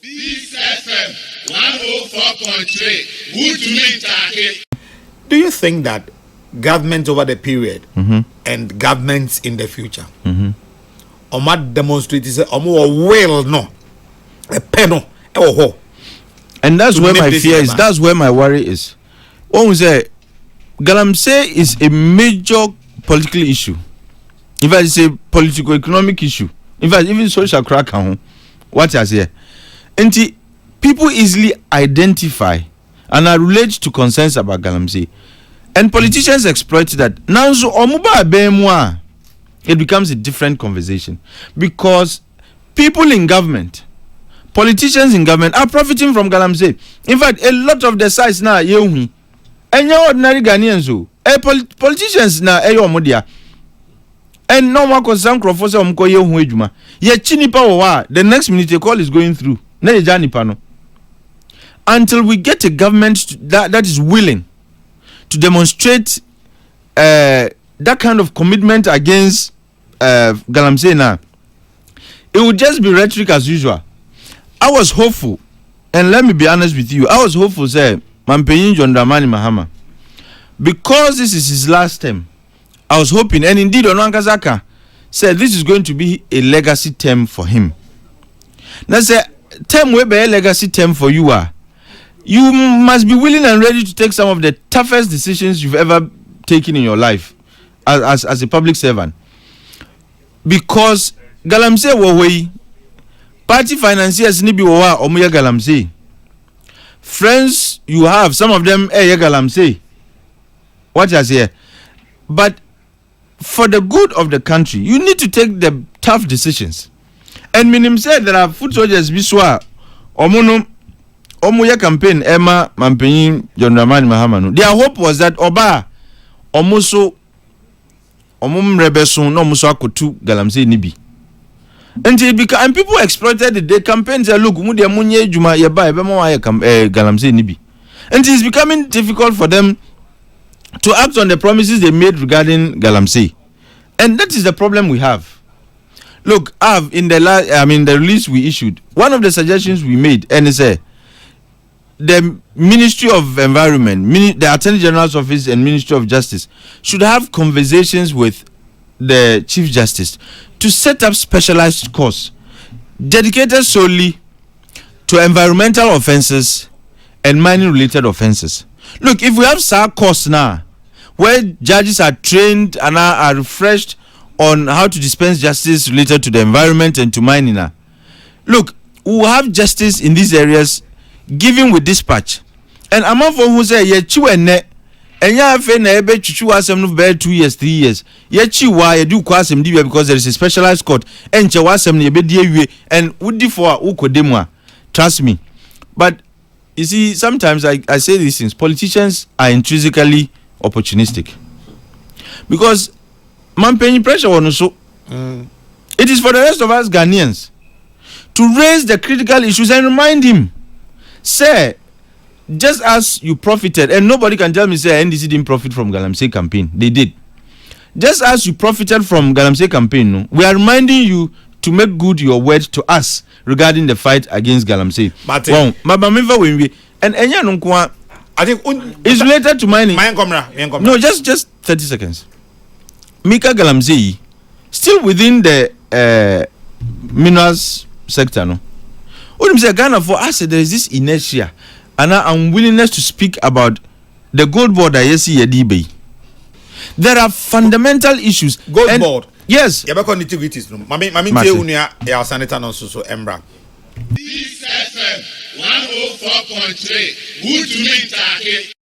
This FM 104.3. Good to meet you. Do you think that government over the period and governments in the future might demonstrate will no a penal and that's where my fear is. That's where my worry is. One we say Galamsey is a major political issue. In fact, it's a political economic issue. In fact, even social crack what I say. And people easily identify and are related to concerns about Galamsey. And politicians exploit that. Now, so it becomes a different conversation. Because people in government, politicians in government are profiting from Galamsey. In fact, a lot of the sites now, and your ordinary Ghanaians, politicians now, and no one can say the next minute a call is going through. Until we get a government that is willing to demonstrate that kind of commitment against Galamsey now, it would just be rhetoric as usual. I was hopeful, and let me be honest with you, I was hopeful, say, Mampenyin John Dramani Mahama, because this is his last term. I was hoping, and indeed, Onankazaka said this is going to be a legacy term for him. Now, say, term will be a legacy term for you. You must be willing and ready to take some of the toughest decisions you've ever taken in your life as a public servant. Because Galamsey Wawei, party financiers ni bi wawa omuya Galamsey. Friends you have, some of them Galamsey. What I say? But for the good of the country, you need to take the tough decisions. And Minim said there are foot soldiers biswa omuya campaign Emma Mampenyin John Dramani Mahama. Their hope was that Oba omuso rebesun no muso akotu Galamsey nibi. And people exploited it. The campaign said, look, Galamsey nibi. And it's becoming difficult for them to act on the promises they made regarding Galamsey. And that is the problem we have. Look, the release we issued, one of the suggestions we made, and it's the Ministry of Environment, the Attorney General's Office and Ministry of Justice should have conversations with the Chief Justice to set up specialized courts dedicated solely to environmental offenses and mining-related offenses. Look, if we have SAR courts now, where judges are trained and are refreshed on how to dispense justice related to the environment and to mining. Look, we will have justice in these areas given with dispatch. And among for who say ye chu ene enya afa na ebe chuchu asem no be 2 years 3 years ye chi wa ye do kwasem di because there is a specialized court enche wasem na ebe di awie and wudi for ukodemu a, trust me. But you see, sometimes I say these things, politicians are intrinsically opportunistic. Because Mampenyin pressure on so it is for the rest of us Ghanaians to raise the critical issues and remind him, say, just as you profited, and nobody can tell me say NDC didn't profit from Galamsey campaign. They did. Just as you profited from Galamsey campaign, no, we are reminding you to make good your word to us regarding the fight against Galamsey. And I think it's related to mining. No, just 30 seconds. Mika Galamsey still within the minerals sector, no. What say Ghana for us there is this inertia and unwillingness to speak about the gold board that yes yedibe. There are fundamental issues. Gold board. Yes. Yabako nitiguities no. Mami te unia ya sanita no so embra. This FM 104.3. Good to meet you.